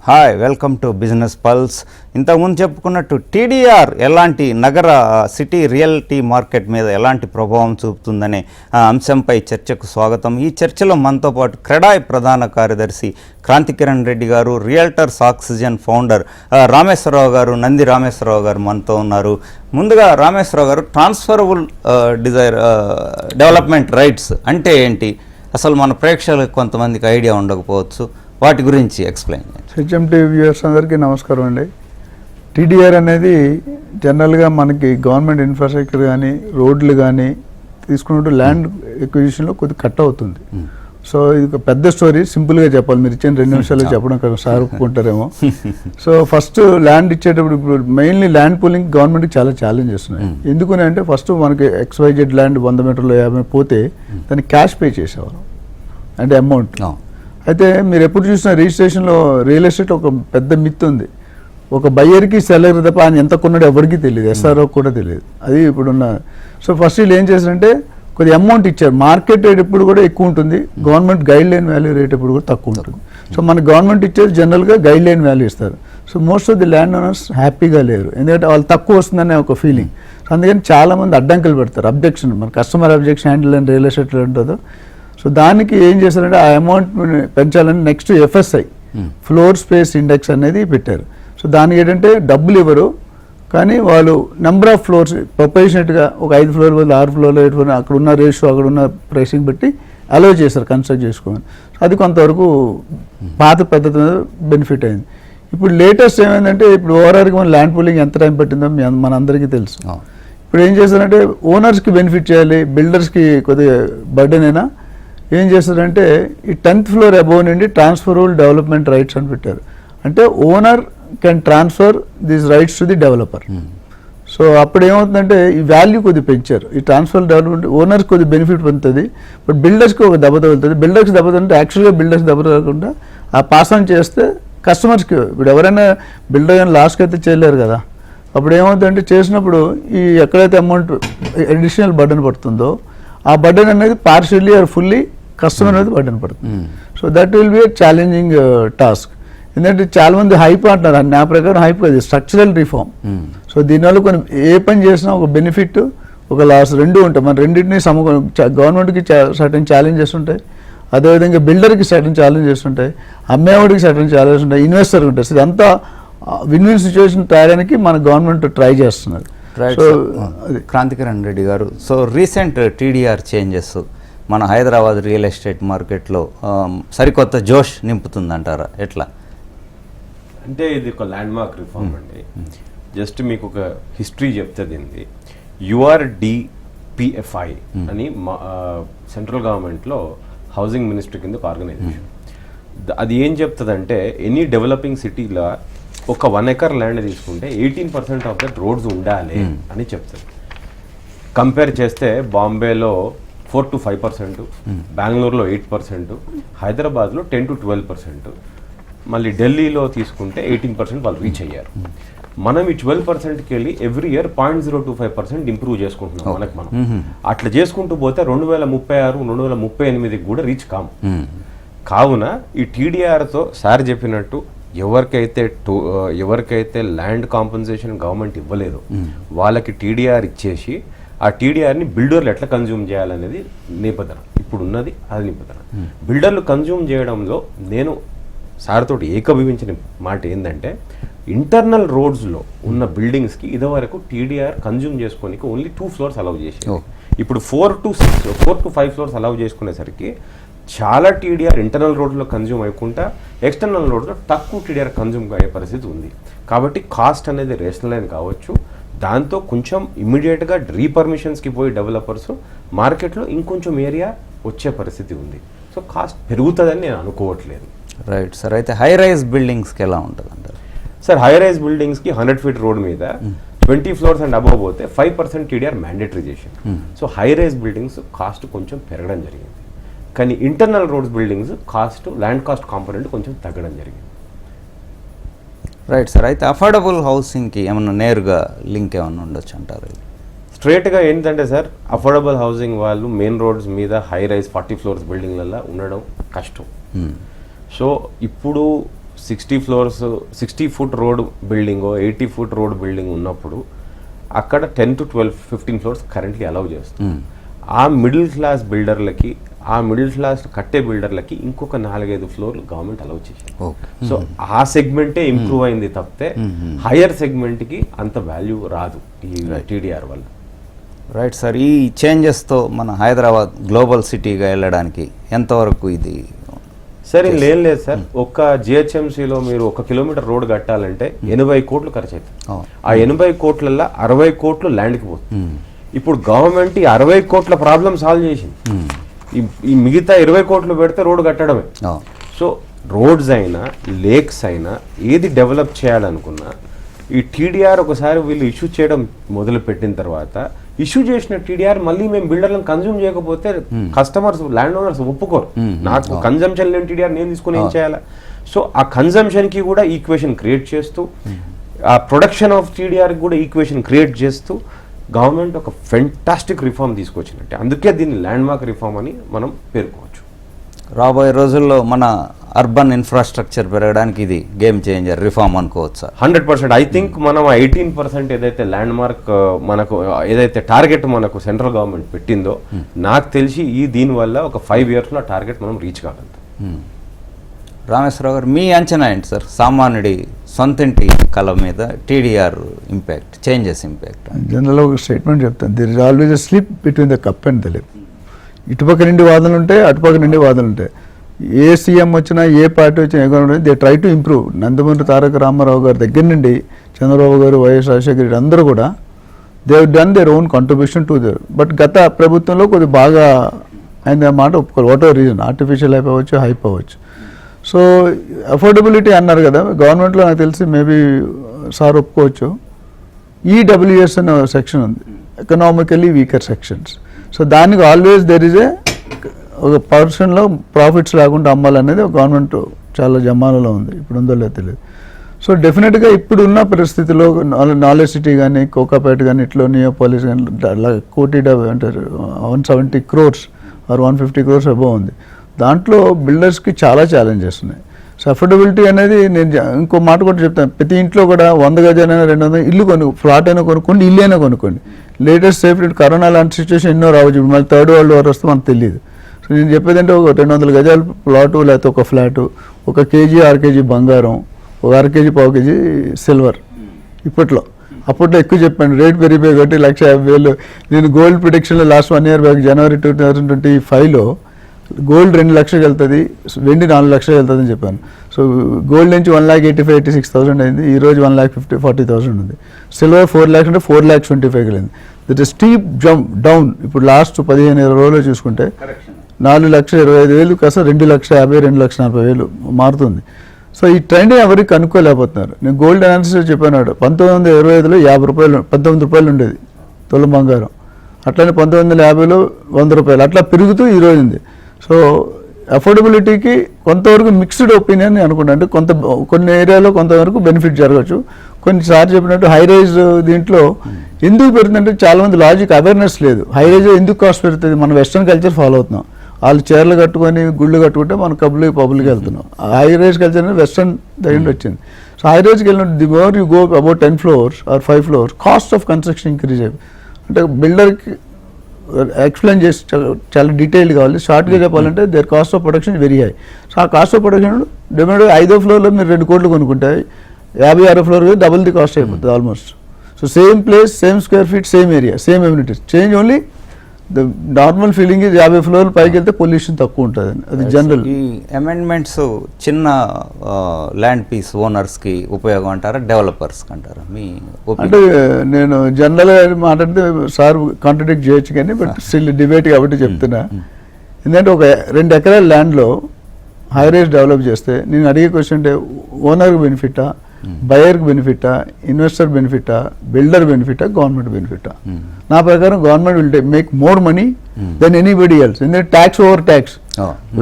Hi, welcome to business pulse. ఇంతకుముందు చెప్పుకున్నట్టు TDR ఎలాంటి నగర సిటీ రియల్టీ మార్కెట్ మీద ఎలాంటి ప్రభావం చూపుతుందనే అంశంపై చర్చకు స్వాగతం. ఈ చర్చలో మనతో పాటు క్రెడాయ్ ప్రధాన కార్యదర్శి క్రాంతికిరణ్ రెడ్డి గారు, రియల్టర్స్ ఆక్సిజన్ ఫౌండర్ రామేశ్వరరావు గారు, నంది రామేశ్వరరావు గారు మనతో ఉన్నారు. ముందుగా రామేశ్వరరావు గారు, ట్రాన్స్ఫరబుల్ డెవలప్మెంట్ రైట్స్ అంటే ఏంటి? అసలు మన ప్రేక్షకులకు కొంతమందికి ఐడియా ఉండకపోవచ్చు, వాటి గురించి ఎక్స్ప్లెయిన్ చేయండి. హెచ్ఎంటీ వ్యూయర్స్ అందరికీ నమస్కారం అండి. టీడీఆర్ అనేది జనరల్గా మనకి గవర్నమెంట్ ఇన్ఫ్రాస్ట్రక్చర్ కానీ రోడ్లు కానీ తీసుకున్నట్టు ల్యాండ్ ఎక్విజిషన్లో కొద్దిగా కట్ అవుతుంది. సో ఇది ఒక పెద్ద స్టోరీ, సింపుల్గా చెప్పాలి. మీరు ఇచ్చిన 2 నిమిషాల్లో చెప్పడం కదా సార్ ఒప్పుకుంటారేమో. సో ఫస్ట్ ల్యాండ్ ఇచ్చేటప్పుడు ఇప్పుడు మెయిన్లీ ల్యాండ్ పూలింగ్ గవర్నమెంట్కి చాలా ఛాలెంజెస్ ఉన్నాయి. ఎందుకని అంటే ఫస్ట్ మనకి XYZ ల్యాండ్ 100 మీటర్లో 50 పోతే దాన్ని క్యాష్ పే చేసేవారు, అంటే అమౌంట్. అయితే మీరు ఎప్పుడు చూసినా రిజిస్ట్రేషన్లో రియల్ ఎస్టేట్ ఒక పెద్ద మిత్ ఉంది. ఒక బయ్యర్కి సెల్లర్ తప్ప ఆయన ఎంత కొన్నాడో ఎవరికి తెలియదు, SRO కూడా తెలియదు. అది ఇప్పుడున్న. సో ఫస్ట్ వీళ్ళు ఏం చేశారంటే కొద్ది అమౌంట్ ఇచ్చారు. మార్కెట్ రేట్ ఎప్పుడు కూడా ఎక్కువ ఉంటుంది, government guide line value rate ఎప్పుడు కూడా తక్కువ ఉంటుంది. సో మన గవర్నమెంట్ ఇచ్చేది జనరల్గా గైడ్ లైన్ వాల్యూ ఇస్తారు. So most of the land owners హ్యాపీగా లేరు, ఎందుకంటే వాళ్ళు తక్కువ వస్తుందనే ఒక ఫీలింగ్. సో అందుకని చాలామంది అడ్డంకులు పెడతారు, అబ్జెక్షన్. మన కస్టమర్ అబ్జెక్షన్ హ్యాండిల్ అని రియల్ ఎస్టేట్లో ఉంటుందో. సో దానికి ఏం చేశారంటే ఆ అమౌంట్ పెంచాలని next FSI floor space index అనేది పెట్టారు. సో దానికి ఏంటంటే డబ్బులు ఇవ్వరు, కానీ వాళ్ళు నెంబర్ ఆఫ్ ఫ్లోర్స్ ప్రొపోర్షనేట్గా ఒక 5 ఫ్లోర్ బదులు 6 ఫ్లోర్లో 8 ఫ్లోర్ అక్కడ ఉన్న రేషియో అక్కడ ఉన్న ప్రైసింగ్ బట్టి అలో చేశారు కన్స్ట్రక్ట్ చేసుకోమని. సో అది కొంతవరకు పాత పద్ధతి మీద బెనిఫిట్ అయింది. ఇప్పుడు లేటెస్ట్ ఏమైందంటే ఇప్పుడు ఓవరాల్గా మన ల్యాండ్ పూలింగ్ ఎంత టైం పట్టిందో మన అందరికీ తెలుసు. ఇప్పుడు ఏం చేస్తారంటే ఓనర్స్కి బెనిఫిట్ చేయాలి, బిల్డర్స్కి కొద్దిగా బర్డెన్ అయినా ఏం చేస్తారంటే ఈ 10th ఫ్లోర్ అబోవ్ నుండి ట్రాన్స్ఫరబుల్ డెవలప్మెంట్ రైట్స్ అని పెట్టారు. అంటే owner can transfer these rights to the developer. So అప్పుడు ఏమవుతుందంటే ఈ వాల్యూ కొద్దిగా పెంచారు. ఈ ట్రాన్స్ఫర్ డెవలప్మెంట్ ఓనర్స్ కొద్దిగా బెనిఫిట్ పొందుతుంది, బట్ బిల్డర్స్కి ఒక దెబ్బ తగులుతుంది. బిల్డర్స్కి దెబ్బ తగిలితే యాక్చువల్గా బిల్డర్స్ దెబ్బ తగలకుండా ఆ పాస్ ఆన్ చేస్తే కస్టమర్స్కి, ఇప్పుడు ఎవరైనా బిల్డర్ కానీ లాస్కి అయితే చేయలేరు కదా. అప్పుడు ఏమవుతుందంటే చేసినప్పుడు ఈ ఎక్కడైతే అమౌంట్ అడిషనల్ బర్డెన్ పడుతుందో ఆ బర్డెన్ అనేది పార్షియల్లీ ఆర్ ఫుల్లీ కస్టమర్ అనేది బర్డెన్ పడుతుంది. So that will be a challenging task. ఎందుకంటే చాలామంది హైప్ అంటున్నారు, నా ప్రకారం హైప్ కాదు, స్ట్రక్చరల్ రిఫార్మ్. సో దీనివల్ల కొన్ని ఏ పని చేసినా ఒక బెనిఫిట్ ఒక లాస్ రెండు ఉంటాయి. మన రెండింటినీ గవర్నమెంట్కి సర్టన్ ఛాలెంజెస్ ఉంటాయి, అదేవిధంగా బిల్డర్కి సర్టన్ ఛాలెంజెస్ ఉంటాయి, అమ్మేవాడికి సర్టన్ ఛాలెంజెస్ ఉంటాయి, ఇన్వెస్టర్కి ఉంటాయి. సో ఇదంతా విన్ విన్ సిచ్యువేషన్ తయారడానికి మన గవర్నమెంట్ ట్రై చేస్తున్నారు. క్రాంతికిరణ్ రెడ్డి గారు, సో రీసెంట్ టీడీఆర్ చేంజెస్ మన హైదరాబాద్ రియల్ ఎస్టేట్ మార్కెట్లో సరికొత్త జోష్ నింపుతుందంటారా? ఎట్లా అంటే ఇది ఒక ల్యాండ్ మార్క్ రిఫార్మ్ అండి. జస్ట్ మీకు ఒక హిస్టరీ చెప్తుంది. URDPFI అని సెంట్రల్ గవర్నమెంట్లో హౌసింగ్ మినిస్ట్రీ కింద ఒక ఆర్గనైజేషన్. అది ఏం చెప్తుందంటే ఎనీ డెవలపింగ్ సిటీలో ఒక 1 acre ల్యాండ్ తీసుకుంటే 18% ఆఫ్ దట్ రోడ్స్ ఉండాలి అని చెప్తుంది. కంపేర్ చేస్తే బాంబేలో 4 to 5%, బెంగళూరులో 8%, హైదరాబాద్లో 10 to 12%, మళ్ళీ ఢిల్లీలో తీసుకుంటే 18% వాళ్ళు రీచ్ అయ్యారు. మనం ఈ 12%కి వెళ్ళి ఎవ్రీ ఇయర్ 0.025% ఇంప్రూవ్ చేసుకుంటున్నాం. మనం అట్లా చేసుకుంటూ పోతే 2036, 2038 కూడా రీచ్ కాము. కావున ఈ టీడీఆర్తో సార్ చెప్పినట్టు ఎవరికైతే ల్యాండ్ కాంపెన్సేషన్ గవర్నమెంట్ ఇవ్వలేదు వాళ్ళకి టీడీఆర్ ఇచ్చేసి ఆ టీడీఆర్ని బిల్డర్లు ఎట్లా కన్జ్యూమ్ చేయాలనేది నిబంధన ఇప్పుడు ఉన్నది. అది నిబంధన బిల్డర్లు కన్జ్యూమ్ చేయడంలో నేను సార్ తోటి ఏకీభవించిన మాట ఏంటంటే ఇంటర్నల్ రోడ్స్లో ఉన్న బిల్డింగ్స్కి ఇదివరకు టీడీఆర్ కన్జ్యూమ్ చేసుకోనికి ఓన్లీ 2 floors అలౌ చేసి ఇప్పుడు 4 to 5 floors అలౌ చేసుకునేసరికి చాలా టీడీఆర్ ఇంటర్నల్ రోడ్లో కన్జ్యూమ్ అయ్యకుండా ఎక్స్టర్నల్ రోడ్లో తక్కువ టీడీఆర్ కన్జ్యూమ్ అయ్యే పరిస్థితి ఉంది. కాబట్టి కాస్ట్ అనేది రేషనలైజ్ కావచ్చు. దాంతో కొంచెం ఇమ్మీడియట్గా రీపర్మిషన్స్కి పోయి డెవలపర్స్ మార్కెట్లో ఇంకొంచెం ఏరియా వచ్చే పరిస్థితి ఉంది. సో కాస్ట్ పెరుగుతుందని నేను అనుకోవట్లేదు. Right sir. అయితే హై రైజ్ బిల్డింగ్స్కి ఎలా ఉంటుంది అంటారు? సార్ హై రైజ్ బిల్డింగ్స్కి 100 feet రోడ్ మీద 20 floors అండ్ అబవ్ పోతే 5% టీడీఆర్ మ్యాండేటరీ చేసింది. So high rise buildings cost కొంచెం పెరగడం జరిగింది, కానీ internal roads buildings cost land cost component కొంచెం తగ్గడం జరిగింది. Right sir. అయితే అఫోర్డబుల్ హౌసింగ్కి ఏమన్నా నేరుగా లింక్ ఏమన్నా ఉండొచ్చు అంటారు? స్ట్రేట్గా ఏంటంటే సార్ అఫోర్డబుల్ హౌసింగ్ వాళ్ళు మెయిన్ రోడ్స్ మీద హై రైజ్ 40 floors బిల్డింగ్లలో ఉండడం కష్టం. సో ఇప్పుడు 60 floors 60 foot road building 80 foot road building ఉన్నప్పుడు అక్కడ 10 to 12 15 ఫ్లోర్స్ కరెంట్లీ అలౌ చేస్తుంది. ఆ మిడిల్ క్లాస్ బిల్డర్లకి ఆ మిడిల్ క్లాస్ కట్టే బిల్డర్లకి ఇంకొక 4-5 ఫ్లోర్లు గవర్నమెంట్ అలౌ చేసింది. సో ఆ సెగ్మెంటే ఇంప్రూవ్ అయింది తప్పితే హయ్యర్ సెగ్మెంట్కి అంత వాల్యూ రాదు ఈ టీడీఆర్ వల్ల. రైట్ సార్, ఈ చేంజెస్తో మన హైదరాబాద్ గ్లోబల్ సిటీగా వెళ్ళడానికి ఎంతవరకు ఇది సార్ ఏం లేదు సార్, ఒక్క జిహెచ్ఎంసీలో మీరు 1 కిలోమీటర్ రోడ్ కట్టాలంటే 80 కోట్లు ఖర్చు అవుతుంది. ఆ 80 కోట్లలో 60 కోట్లు ల్యాండ్కి పోతుంది. ఇప్పుడు గవర్నమెంట్ ఈ 60 కోట్ల ప్రాబ్లం సాల్వ్ చేసింది. ఈ మిగతా 20 కోట్లు పెడితే రోడ్డు కట్టడమే. సో రోడ్స్ అయినా లేక్స్ అయినా ఏది డెవలప్ చేయాలనుకున్నా ఈ టీడీఆర్ ఒకసారి వీళ్ళు ఇష్యూ చేయడం మొదలు పెట్టిన తర్వాత ఇష్యూ చేసిన టీడీఆర్ మళ్ళీ మేము బిల్డర్లను కన్జ్యూమ్ చేయకపోతే కస్టమర్స్ ల్యాండ్ ఓనర్స్ ఒప్పుకోరు. నాకు కన్జంప్షన్ లేని టీడీఆర్ నేను తీసుకుని ఏం చేయాలా? సో ఆ కన్జంప్షన్కి కూడా ఈక్వేషన్ క్రియేట్ చేస్తూ ఆ ప్రొడక్షన్ ఆఫ్ టీడీఆర్ కూడా ఈక్వేషన్ క్రియేట్ చేస్తూ గవర్నమెంట్ ఒక ఫెంటాస్టిక్ రిఫార్మ్ తీసుకొచ్చినట్టే. అందుకే దీన్ని ల్యాండ్ మార్క్ రిఫార్మ్ అని మనం పేర్కోవచ్చు. రాబోయే రోజుల్లో మన అర్బన్ ఇన్ఫ్రాస్ట్రక్చర్ పెరగడానికి ఇది గేమ్ చేంజర్ రిఫార్మ్ అనుకోవచ్చా? 100%. ఐ థింక్ మనం 18% ఏదైతే ల్యాండ్ మార్క్ మనకు ఏదైతే టార్గెట్ మనకు సెంట్రల్ గవర్నమెంట్ పెట్టిందో నాకు తెలిసి దీనివల్ల ఒక 5 yearsలో టార్గెట్ మనం రీచ్ కాగలుగుతాం. రామేశ్వరరావు గారు, మీ అంచనా ఏంటి సార్ సమానుడి సొంతింటి కళ మీద టీడీఆర్ ఇంపాక్ట్, చేంజెస్ ఇంపాక్ట్? జనరల్గా ఒక స్టేట్మెంట్ చెప్తాను, there is always a slip between the cup and the lip. ఇటుపక్క నుండి వాదనలు ఉంటాయి, అటుపక్క నుండి వాదనలు ఉంటాయి. ఏ సీఎం వచ్చినా ఏ పార్టీ వచ్చినా ఎక్కడ they try to improve. Nandamuri Taraka Ramarao గారి దగ్గర నుండి చంద్రబాబు గారు, వైఎస్ రాజశేఖర రెడ్డి అందరూ కూడా they have done their own contribution to there. But గత ప్రభుత్వంలో కొద్దిగా బాగా ఆయన మాట ఒప్పుకోవాలి. వాట్ ఎవర్ రీజన్, ఆర్టిఫిషియల్ అయిపోవచ్చు, హైప్ అవ్వచ్చు. సో అఫోర్డబిలిటీ అన్నారు కదా, గవర్నమెంట్లో నాకు తెలిసి మేబీ సార్ ఒప్పుకోవచ్చు. ఈడబ్ల్యూఎస్ అనే సెక్షన్ ఉంది, ఎకనామికలీ వీకర్ సెక్షన్స్. సో దానికి ఆల్వేస్ దెర్ ఇస్ ఏ ఒక పర్సన్లో ప్రాఫిట్స్ లేకుండా అమ్మాలనేది గవర్నమెంట్ చాలా జమానాలో ఉంది. ఇప్పుడు ఉందో లేదో తెలియదు. సో డెఫినెట్గా ఇప్పుడున్న పరిస్థితిలో నాలెడ్జ్ సిటీ కానీ, కోకాపేట కానీ, ఇట్లో నియోపాలిస్ కానీ కోటి అంటారు 170 crores ఆర్ 150 crores అబోవ్ ఉంది. దాంట్లో బిల్డర్స్కి చాలా ఛాలెంజెస్ ఉన్నాయి. సో అఫోర్డబిలిటీ అనేది నేను ఇంకో మాట కూడా చెప్తాను, ప్రతి ఇంట్లో కూడా 100 గజాలైనా 200 ఇల్లు ఫ్లాట్ అయినా కొనుక్కోండి, ఇల్లు అయినా కొనుక్కోండి. లేటెస్ట్ సేఫ్టీ కరోనా లాంటి సిచ్యువేషన్ ఎన్నో రావచ్చు. ఇప్పుడు మళ్ళీ థర్డ్ వరల్డ్ వార్ వస్తే మనకు తెలియదు. సో నేను చెప్పేది అంటే ఒక 200 గజాల ప్లాటు, లేకపోతే ఒక ఫ్లాటు, 1 kg 6 kg బంగారం, 1 అర kg 1/4 kg సిల్వర్. అప్పట్లో ఎక్కువ చెప్పాను, రేట్ పెరిగిపోయి కాబట్టి 1,50,000. నేను గోల్డ్ ప్రిడిక్షన్లో లాస్ట్ 1 year బ్యాక్ జనవరి 2025లో గోల్డ్ 2 లక్షలకు వెళ్తుంది, వెండి 4 లక్షలకు వెళ్తుంది అని చెప్పాను. సో గోల్డ్ నుంచి 1,85,86,000 అయింది. ఈరోజు 1,40,000 ఉంది. సిల్వర్ 4 lakhs అంటే 4,25,000 వెళ్ళింది. That is steep jump down. ఇప్పుడు లాస్ట్ 15-20 రోజులు చూసుకుంటే 4,25,000 కాస్త 2,50,000, 2,40,000 మారుతుంది. సో ఈ ట్రెండ్ ఎవరికి కనుక్కోలేకపోతున్నారు. నేను గోల్డ్ అనాలిసిస్ చెప్పాను, 1925లో 50 రూపాయలు 19 రూపాయలు ఉండేది తులం బంగారం. అట్లనే 1950లో 100 రూపాయలు, అట్లా పెరుగుతూ ఈరోజు ఉంది. సో అఫోర్డబిలిటీకి కొంతవరకు మిక్స్డ్ ఒపీనియన్ అనుకుంటా. అంటే కొన్ని ఏరియాలో కొంతవరకు బెనిఫిట్ జరగచ్చు. కొన్నిసార్లు చెప్పినట్టు హై రైజ్ దీంట్లో ఎందుకు పెరుగుతుందంటే చాలామంది లాజిక్ అవేర్నెస్ లేదు. హై రైజ్ ఎందుకు కాస్ట్ పెరుగుతుంది? మనం వెస్ట్రన్ కల్చర్ ఫాలో అవుతున్నాం. వాళ్ళు చీరలు కట్టుకొని గుళ్ళు కట్టుకుంటే మనం పబ్లిక్ వెళ్తున్నాం. హై రైజ్ కల్చర్ అనేది వెస్ట్రన్ దగ్గర వచ్చింది. సో హై రైజ్కి వెళ్ళినట్టు the more you go about 10 floors or 5 floors cost of construction increase అయిపోయి. అంటే బిల్డర్కి ఎక్స్ప్లెయిన్ చేసి చాలా డీటెయిల్ కావాలి. షార్ట్గా చెప్పాలంటే their cost of production very high. So ఆ కాస్ట్ ఆఫ్ ప్రొడక్షన్ డెఫినెట్గా 5వ ఫ్లోర్లో మీరు 2 కోట్లు కొనుక్కుంటే 56వ ఫ్లోర్ డబుల్ ది కాస్ట్ అయిపోతుంది almost. So same place, same square feet, same area, same amenities, change only the normal feeling ఇది 50 floors పైకి వెళ్తే పొల్యూషన్ తక్కువ ఉంటుంది. అది జనరల్. ఈ అమెండ్మెంట్స్ చిన్న ల్యాండ్ పీస్ ఓనర్స్కి ఉపయోగం అంటారా, డెవలపర్స్కి అంటారా? మీ అంటే నేను జనరల్గా మాట్లాడితే సార్ కాంట్రడిక్ట్ చేయొచ్చు కానీ, బట్ స్టిల్ డిబేట్ కాబట్టి చెప్తున్నా. ఎందుకంటే ఒక 2 ఎకరాల ల్యాండ్లో హై రైజ్ డెవలప్ చేస్తే నేను అడిగే క్వశ్చన్ అంటే ఓనర్కి బెనిఫిటా, బయర్కి బెనిఫిటా, ఇన్వెస్టర్ బెనిఫిటా, బిల్డర్ బెనిఫిటా, గవర్నమెంట్ బెనిఫిటా? నా ప్రకారం government will make more money than anybody else. ఎందుకంటే ట్యాక్స్ ఓవర్ ట్యాక్స్.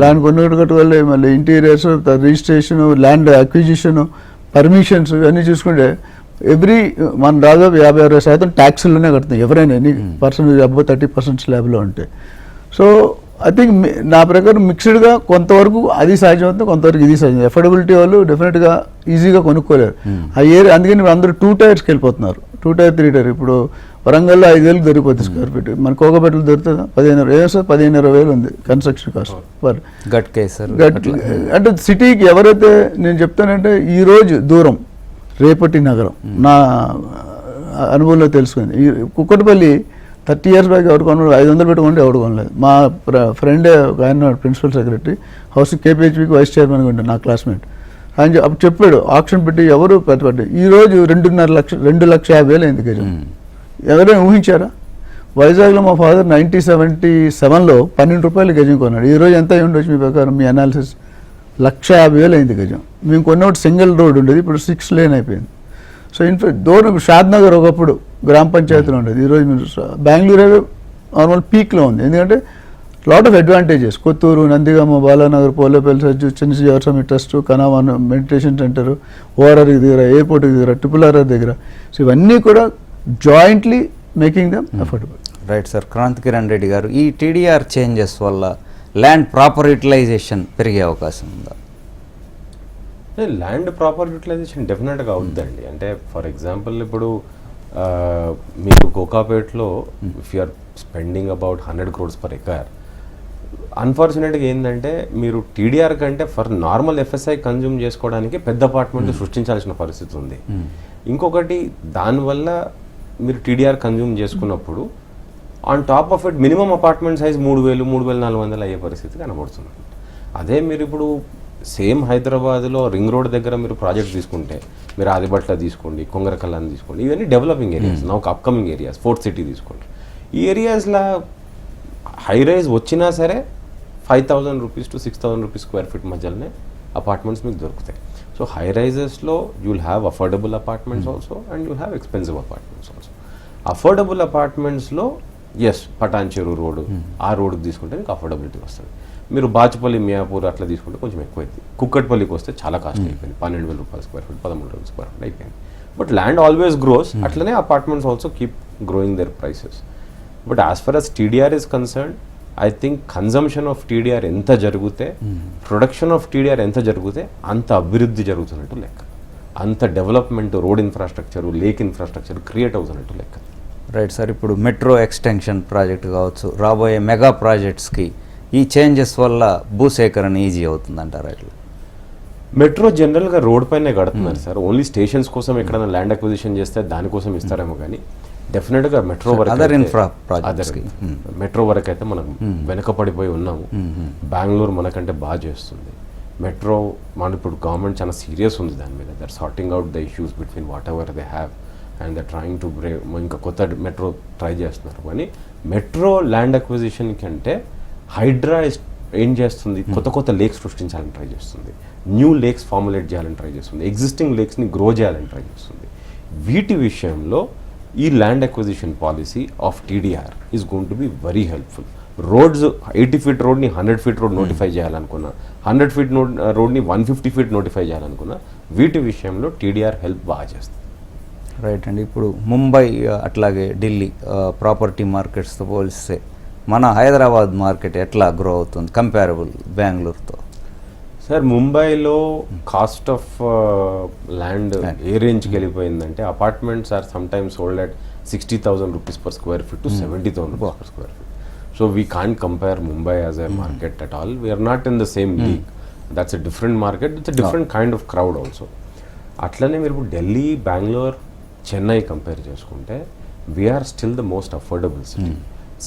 ల్యాండ్ కొనుగోలు, మళ్ళీ interiors, registration, land acquisition, permissions ఇవన్నీ చూసుకుంటే మన దాదాపు 50-60% ట్యాక్స్లోనే కడుతుంది ఎవరైనా. ఎనీ పర్సన్ అబౌవ్ 30% స్లాబ్లో ఉంటే. సో ఐ థింక్ నా ప్రకారం మిక్స్డ్గా కొంతవరకు అది సాధ్యమవుతుంది, కొంతవరకు ఇది సాధ్యం. ఎఫోర్డబిలిటీ వాళ్ళు డెఫినెట్గా ఈజీగా కొనుక్కోలేరు ఆ ఏరియా. అందుకని అందరూ 2 టైర్స్కి వెళ్ళిపోతున్నారు, 2 టైర్ 3 టైర్. ఇప్పుడు వరంగల్లో 5,000 దొరికిపోతుంది స్క్వేర్ ఫీట్, మన కోకపేటలో దొరుకుతుందా 15,000 ఉంది కన్స్ట్రక్షన్ కాస్ట్ పర్ గట్ కేసర్. అంటే సిటీకి ఎవరైతే నేను చెప్తానంటే ఈరోజు దూరం రేపటి నగరం నా అనుభవంలో తెలుసుకుంది. ఈ కుక్కటిపల్లి 30 years బ్యాక్ ఎవరు కొన్నాడు, 500 పెట్టుకుంటే ఎవరు కొనలేదు. మా ఫ్రెండే ఒక ఆయన ప్రిన్సిపల్ సెక్రటరీ హౌస్ KPHPకి వైస్ చైర్మన్గా ఉండే నా క్లాస్మేట్. ఆయన అప్పుడు చెప్పాడు ఆప్షన్ పెట్టి ఎవరు పెద్దపడ్డాయి. ఈరోజు 2,50,000 అయింది గజం. ఎవరైనా ఊహించారా? వైజాగ్లో మా ఫాదర్ 1977లో 12 రూపాయలు గజం కొన్నాడు. ఈరోజు ఎంత అయి ఉండొచ్చు మీ ప్రకారం, మీ అనాలిసిస్? 1,50,000 అయింది గజం. మేము కొన్నప్పుడు సింగిల్ రోడ్ ఉండేది, ఇప్పుడు 6 lane అయిపోయింది. సో ఇన్ఫాక్ట్ దూరం షాద్ నగర్ ఒకప్పుడు గ్రామ పంచాయతీలో ఉండేది, ఈరోజు మీరు బెంగళూరు నార్మల్ పీక్లో ఉంది. ఎందుకంటే lot of advantages. Kothur, Nandigama, Balanagar, Polepalli, సజ్జు, చిన్న జవస్వామి ట్రస్ట్, కనావన్ మెడిటేషన్ సెంటర్, ORR దగ్గర, ఎయిర్పోర్ట్ దగ్గర, RRR దగ్గర. సో ఇవన్నీ కూడా jointly making them affordable. Right sir. Kranthi Kiran Reddy garu, ఈ TDR చేంజెస్ వల్ల ల్యాండ్ ప్రాపర్ యూటిలైజేషన్ పెరిగే అవకాశం ఉందా? ల్యాండ్ ప్రాపర్ యూటిలైజేషన్ డెఫినెట్గా అవుతుందండి. అంటే ఫర్ ఎగ్జాంపుల్ ఇప్పుడు మీరు కోకాపేట్లో if you're spending about 100 crores per acre, అన్ఫార్చునేట్గా ఏంటంటే మీరు TDR కంటే ఫర్ నార్మల్ FSI కన్జ్యూమ్ చేసుకోవడానికి పెద్ద అపార్ట్మెంట్ సృష్టించాల్సిన పరిస్థితి ఉంది. ఇంకొకటి దానివల్ల మీరు TDR కన్జ్యూమ్ చేసుకున్నప్పుడు on top of it minimum apartment size 3,000, 3,400 అయ్యే పరిస్థితి కనబడుతుంది. అదే మీరు ఇప్పుడు సేమ్ హైదరాబాద్లో రింగ్ రోడ్ దగ్గర మీరు ప్రాజెక్ట్ తీసుకుంటే, మీరు ఆదిబట్ల తీసుకోండి, కొంగరకల్లాని తీసుకోండి, ఇవన్నీ డెవలపింగ్ ఏరియాస్, నాకు అప్కమింగ్ ఏరియాస్. ఫోర్త్ సిటీ తీసుకోండి, ఈ ఏరియాస్లో హై రైజ్ వచ్చినా సరే 5,000 rupees to 6,000 rupees square feet మధ్యలోనే అపార్ట్మెంట్స్ మీకు దొరుకుతాయి. సో హై రైజెస్లో you'll have affordable apartments also and you'll have expensive apartments also. Affordable అపార్ట్మెంట్స్లో పటాన్ చెరువు రోడ్డు, ఆ రోడ్డుకి తీసుకుంటే మీకు అఫోర్డబిలిటీ వస్తుంది. మీరు బాచుపల్లి, మియాపూర్ అట్లా తీసుకుంటే కొంచెం ఎక్కువ అవుతుంది. కుక్కట్పల్లికి వస్తే చాలా కాస్ట్ అయిపోయింది, 12,000 రూపాయలు స్క్వేర్ ఫీట్, 13,000 స్క్వేర్ ఫీట్ అయిపోయింది. బట్ ల్యాండ్ ఆల్వేస్ గ్రోస్, అట్లనే apartments also keep growing their prices. But as far as TDR is concerned, I think consumption of TDR ఎంత జరిగితే, ప్రొడక్షన్ ఆఫ్ TDR ఎంత జరిగితే అంత అభివృద్ధి జరుగుతున్నట్టు లెక్క, అంత development, road infrastructure, lake infrastructure create అవుతున్నట్టు లెక్క. Right sir. ఇప్పుడు మెట్రో ఎక్స్టెన్షన్ ప్రాజెక్ట్ కావచ్చు, రాబోయే మెగా ప్రాజెక్ట్స్కి ఈ చేంజెస్ వల్ల భూసేకరణ ఈజీ అవుతుందంటారా? ఇట్లా మెట్రో జనరల్గా రోడ్ పైనే కడుతున్నారు సార్. ఓన్లీ స్టేషన్స్ కోసం ఎక్కడైనా ల్యాండ్ అక్విజిషన్ చేస్తే దానికోసం ఇస్తారేమో, కానీ డెఫినెట్గా మెట్రో మెట్రో వరకు అయితే మనం వెనకపడిపోయి ఉన్నాము. బెంగళూరు మనకంటే బాగా చేస్తుంది మెట్రో. మన ఇప్పుడు గవర్నమెంట్ చాలా సీరియస్ ఉంది దాని మీద. Their sorting out the issues between whatever they have and the trying to ఇంకా కొత్త మెట్రో ట్రై చేస్తున్నారు. కానీ మెట్రో ల్యాండ్ అక్విజిషన్ కంటే హైడ్రా ఏం చేస్తుంది, కొత్త కొత్త లేక్స్ సృష్టించాలని ట్రై చేస్తుంది, న్యూ లేక్స్ ఫార్ములేట్ చేయాలని ట్రై చేస్తుంది, ఎగ్జిస్టింగ్ లేక్స్ని గ్రో చేయాలని ట్రై చేస్తుంది. వీటి విషయంలో ఈ land acquisition policy of TDR is going to be very helpful. Roads 80 feet రోడ్ని 100 feet road notify చేయాలనుకున్నా, 100 feet రోడ్ని 150 feet నోటిఫై చేయాలనుకున్నా, వీటి విషయంలో TDR హెల్ప్ బాగా చేస్తుంది. రైట్ అండి. ఇప్పుడు ముంబై అట్లాగే ఢిల్లీ ప్రాపర్టీ మార్కెట్స్తో పోలిస్తే మన హైదరాబాద్ మార్కెట్ ఎట్లా గ్రో అవుతుంది కంపారబుల్ బెంగళూరుతో? సార్ ముంబైలో కాస్ట్ ఆఫ్ ల్యాండ్ ఏ రేంజ్కి వెళ్ళిపోయిందంటే apartments are sometimes sold at 60,000 rupees per square feet to 70,000 rupees per square feet. So we can't compare Mumbai as a market at all. We are not in the same league. That's a different market. It's a different kind of crowd also. అట్లనే మీరు ఇప్పుడు Delhi, Bengaluru, Chennai compare చేసుకుంటే we are still the most affordable city.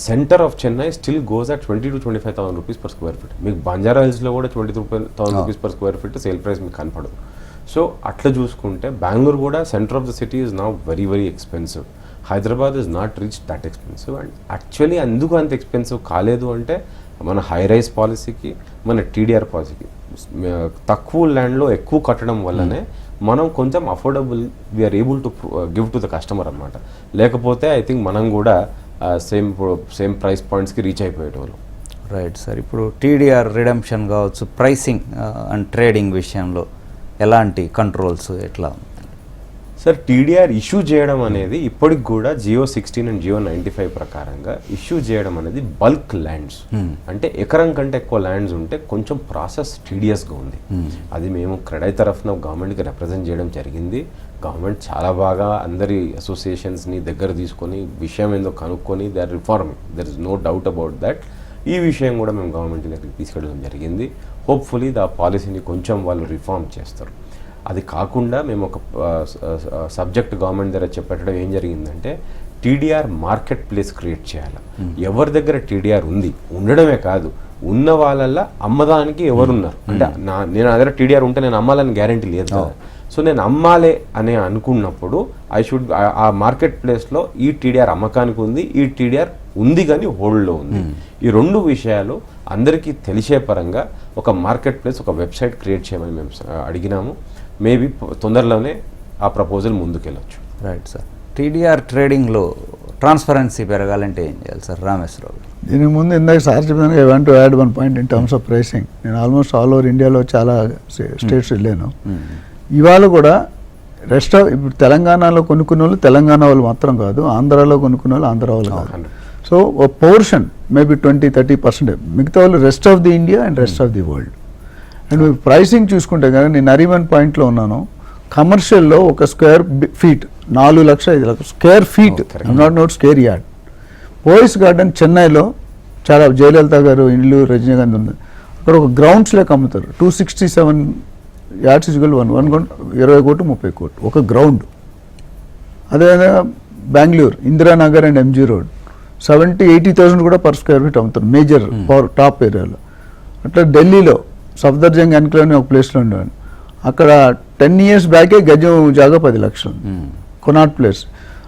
Centre of Chennai still goes at 20,000 to 25,000 rupees per square feet. మీకు బంజారా హిల్స్లో కూడా 20,000 rupees per square feet sale price మీకు కనపడదు. So అట్లా చూసుకుంటే బెంగళూరు కూడా centre of the city is now very very expensive. Hyderabad is not reach that expensive. And actually అందుకు అంత ఎక్స్పెన్సివ్ కాలేదు అంటే మన హై రైజ్ పాలసీకి, మన TDR పాలసీకి, తక్కువ ల్యాండ్లో ఎక్కువ కట్టడం వల్లనే మనం కొంచెం affordable we're able to give to the customer అనమాట. లేకపోతే ఐ థింక్ మనం కూడా సేమ్ ప్రైస్ పాయింట్స్కి రీచ్ అయిపోయేటోళ్ళు. Right sir. ఇప్పుడు TDR రిడెంప్షన్ కావచ్చు, ప్రైసింగ్ అండ్ ట్రేడింగ్ విషయంలో ఎలాంటి కంట్రోల్స్ ఎట్లా? సార్ టీడీఆర్ ఇష్యూ చేయడం అనేది ఇప్పటికి కూడా జియో 16 అండ్ జియో 95 ప్రకారంగా ఇష్యూ చేయడం అనేది బల్క్ ల్యాండ్స్, అంటే ఎకరం కంటే ఎక్కువ ల్యాండ్స్ ఉంటే కొంచెం ప్రాసెస్ టీడీఎస్గా ఉంది. అది మేము క్రెడై తరఫున గవర్నమెంట్కి రిప్రజెంట్ చేయడం జరిగింది. గవర్నమెంట్ చాలా బాగా అందరి అసోసియేషన్స్ని దగ్గర తీసుకొని విషయం ఏందో కనుక్కొని they are reforming, there is no doubt about that. ఈ విషయం కూడా మేము గవర్నమెంట్ దగ్గరికి తీసుకెళ్ళడం జరిగింది. హోప్ఫుల్లీ ఆ పాలసీని కొంచెం వాళ్ళు రిఫార్మ్ చేస్తారు. అది కాకుండా మేము ఒక సబ్జెక్ట్ గవర్నమెంట్ దగ్గర చెప్పడం ఏం జరిగిందంటే టీడీఆర్ మార్కెట్ ప్లేస్ క్రియేట్ చేయాలి. ఎవరి దగ్గర టీడీఆర్ ఉంది ఉండడమే కాదు, ఉన్న వాళ్ళల్లో అమ్మదానికి ఎవరున్నారు, అంటే నేను దగ్గర టీడీఆర్ ఉంటే నేను అమ్మాలని గ్యారంటీ లేదు కదా. సో నేను అమ్మాలే అని అనుకున్నప్పుడు ఆ మార్కెట్ ప్లేస్లో ఈ టీడీఆర్ అమ్మకానికి ఉంది, ఈ టీడీఆర్ ఉంది కానీ హోల్డ్లో ఉంది. ఈ రెండు విషయాలు అందరికీ తెలిసే పరంగా ఒక మార్కెట్ ప్లేస్, ఒక వెబ్సైట్ క్రియేట్ చేయమని మేము అడిగినాము. మేబీ తొందరలోనే ఆ ప్రపోజల్ ముందుకెళ్ళొచ్చు. Right sir. టీడీఆర్ ట్రేడింగ్లో ట్రాన్స్పరెన్సీ పెరగాలంటే ఏం చేయాలి సార్? రామేశ్వరరావు. దీనికి ముందు ఇందాక సార్ చెప్పిన I want to add one point in terms of pricing. నేను ఆల్మోస్ట్ ఆల్ ఓవర్ ఇండియాలో చాలా స్టేట్స్ వెళ్ళాను. ఇవాళ కూడా ఇప్పుడు తెలంగాణలో కొనుక్కున్న వాళ్ళు తెలంగాణ వాళ్ళు మాత్రం కాదు, ఆంధ్రాలో కొనుక్కున్న వాళ్ళు ఆంధ్ర వాళ్ళు కాదు. సో ఒక పోర్షన్ మేబీ 20-30%, మిగతా వాళ్ళు rest of the India and rest of the world. And pricing చూసుకుంటే కనుక నేను నరీమన్ పాయింట్లో ఉన్నాను. కమర్షియల్లో ఒక స్క్వేర్ ఫీట్ 4 లక్షలు 5 లక్షలు square feet, not square yard. Poes Garden చెన్నైలో చాలా జయలలిత గారు ఇల్లు, రజనీకాంత్ ఉంది, అక్కడ ఒక గ్రౌండ్స్ లెక్క అమ్ముతారు. 267 యార్డ్స్ ఇజ్ 1 కోటి 20 కోట్లు 30 కోట్లు ఒక గ్రౌండ్. అదేవిధంగా Bengaluru Indiranagar and MG road 70-80,000 కూడా పర్ స్క్వేర్ ఫీట్ అమ్ముతారు మేజర్ టాప్ ఏరియాలో. అట్లా ఢిల్లీలో సఫ్దర్జంగ్ ఎన్క్లేవ్ అని ఒక ప్లేస్లో ఉండేవాడు, అక్కడ 10 years బ్యాకే గజం జాగా 10 లక్షలు కొనాట్ ప్లేస్.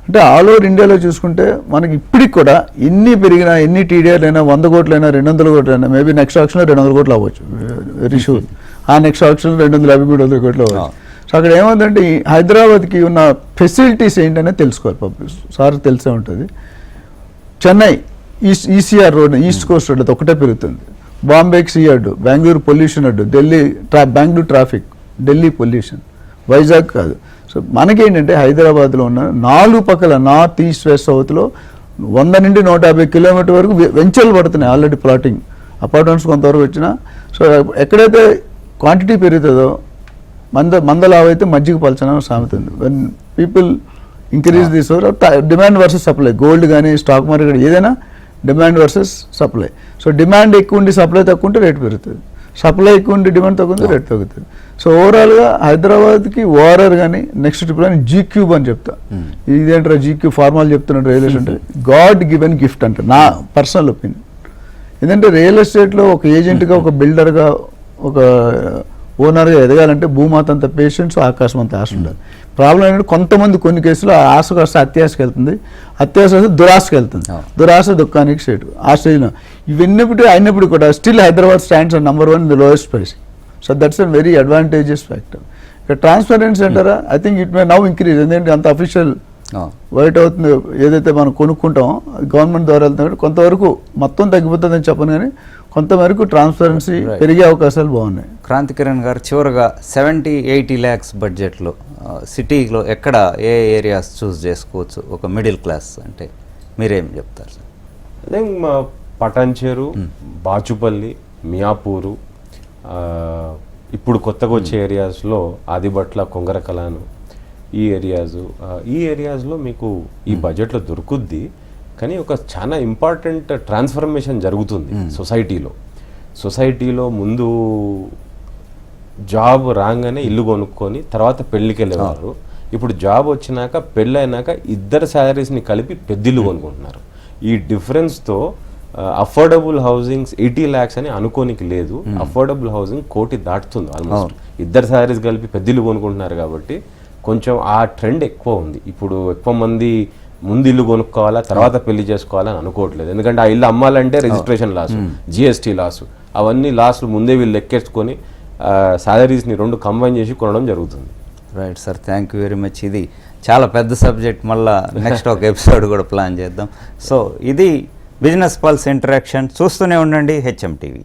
అంటే ఆల్ ఓవర్ ఇండియాలో చూసుకుంటే మనకి ఇప్పటికి కూడా ఎన్ని పెరిగినా, ఎన్ని టీడీఆర్ అయినా 100 కోట్లైనా 200 కోట్లైనా, మేబీ నెక్స్ట్ ఆప్షన్లో 200 కోట్లు అవ్వచ్చు, వెరీ షూర్. ఆ నెక్స్ట్ ఆప్షన్లో 250-300 కోట్లు అవ్వచ్చు. సో అక్కడ ఏముందంటే హైదరాబాద్కి ఉన్న ఫెసిలిటీస్ ఏంటనే తెలుసుకోవాలి పబ్లిక్. సార్ తెలిసే ఉంటుంది. Chennai ECR road, east coast road, అది ఒకటే పెరుగుతుంది. బాంబేకి సీ అడ్డు, బెంగళూరు పొల్యూషన్ అడ్డు, ఢిల్లీ బెంగళూరు ట్రాఫిక్, ఢిల్లీ పొల్యూషన్, వైజాగ్ కాదు. సో మనకేంటంటే హైదరాబాద్లో ఉన్న 4 పక్కల నార్త్ ఈస్ట్ వెస్ట్ సౌత్లో 100 నుండి 150 కిలోమీటర్ వరకు వెంచర్లు పడుతున్నాయి ఆల్రెడీ ప్లాటింగ్, అపార్ట్మెంట్స్ కొంతవరకు వచ్చినా. సో ఎక్కడైతే క్వాంటిటీ పెరుగుతుందో మందలావైతే మజ్జిగ పలచన సామెత ఉంది. When people increase this demand versus supply, gold కానీ స్టాక్ మార్కెట్ ఏదైనా demand versus supply. So demand ఎక్కువ ఉండి సప్లై తక్కువ ఉంటే రేట్ పెరుగుతుంది, సప్లై ఎక్కువ ఉండి డిమాండ్ తక్కువ ఉంటే రేట్ తగ్గుతుంది. సో ఓవరాల్గా హైదరాబాద్కి ఓఆర్ఆర్ కానీ నెక్స్ట్ ట్రిప్ అని జీక్యూబ్ అని చెప్తా. ఇదేంటారా జీక్యూబ్ ఫార్మాలు చెప్తున్నాడు రియల్ ఎస్టేట్ అంటే గాడ్ గివెన్ గిఫ్ట్ అంటే నా పర్సనల్ ఒపీనియన్. ఎందుకంటే రియల్ ఎస్టేట్లో ఒక ఏజెంట్గా, ఒక బిల్డర్గా, ఒక ఓనర్గా ఎదగాలంటే భూమాత అంత పేషెన్స్, ఆకాశం అంత ఆశ ఉండాలి. ప్రాబ్లం ఏంటంటే కొంతమంది కొన్ని కేసులు ఆశ కాస్త అత్యాశకి వెళ్తుంది, అత్యాశ వస్తే దురాశకి వెళ్తుంది, దురాశ దుఃఖానికి స్టేట్. ఆ స్టేజ్లో ఇవన్నీ అయినప్పుడు కూడా still Hyderabad stands on number 1 in the lowest price. So that's a very advantages factor. ఇక ట్రాన్స్పరెన్సీ అంటారా, I think it may now increase. ఎందుకంటే అంత అఫీషియల్ వైట్ అవుతుంది ఏదైతే మనం కొనుక్కుంటామో గవర్నమెంట్ ద్వారా వెళ్తున్నాడు, కొంతవరకు మొత్తం తగ్గిపోతుందని చెప్పను, కానీ కొంతవరకు ట్రాన్స్పరెన్సీ పెరిగే అవకాశాలు బాగున్నాయి. క్రాంతికిరణ్ గారు, చివరిగా 70-80 lakhs బడ్జెట్లో సిటీలో ఎక్కడ ఏ ఏరియాస్ చూస్ చేసుకోవచ్చు ఒక మిడిల్ క్లాస్ అంటే మీరేం చెప్తారు సార్? అదే పటాన్చేరు, బాచుపల్లి, మియాపూరు, ఇప్పుడు కొత్తగా వచ్చే ఏరియాస్లో ఆదిబట్ల, కొంగరకలాను, ఈ ఏరియాస్లో మీకు ఈ బడ్జెట్లో దొరుకుద్ది. కానీ ఒక చాలా ఇంపార్టెంట్ ట్రాన్స్ఫర్మేషన్ జరుగుతుంది సొసైటీలో. ముందు జాబ్ రాగానే ఇల్లు కొనుక్కొని తర్వాత పెళ్ళికి వెళ్ళేవారు. ఇప్పుడు జాబ్ వచ్చినాక పెళ్ళైనాక ఇద్దరు శాలరీస్ని కలిపి పెద్దిల్లు కొనుక్కుంటున్నారు. ఈ డిఫరెన్స్తో అఫోర్డబుల్ హౌసింగ్స్ 80 lakhs అని అనుకోనికి లేదు. అఫోర్డబుల్ హౌసింగ్ 1 కోటి దాటుతుంది ఆల్మోస్ట్. ఇద్దరు శాలరీస్ కలిపి పెద్దిల్లు కొనుక్కుంటున్నారు కాబట్టి కొంచెం ఆ ట్రెండ్ ఎక్కువ ఉంది. ఇప్పుడు ఎక్కువ మంది ముందు ఇల్లు కొనుక్కోవాలా తర్వాత పెళ్లి చేసుకోవాలని అనుకోవట్లేదు. ఎందుకంటే ఆ ఇల్లు అమ్మాలంటే రిజిస్ట్రేషన్ లాసు, జిఎస్టీ లాసు, అవన్నీ లాస్లు ముందే వీళ్ళు లెక్కేసుకొని సాలరీస్ని 2 కంబైన్ చేసి కొనడం జరుగుతుంది. Right sir, thank you very much. ఇది చాలా పెద్ద సబ్జెక్ట్, మళ్ళీ నెక్స్ట్ ఒక ఎపిసోడ్ కూడా ప్లాన్ చేద్దాం. సో ఇది బిజినెస్ పల్స్ ఇంటరాక్షన్. చూస్తూనే ఉండండి HM TV.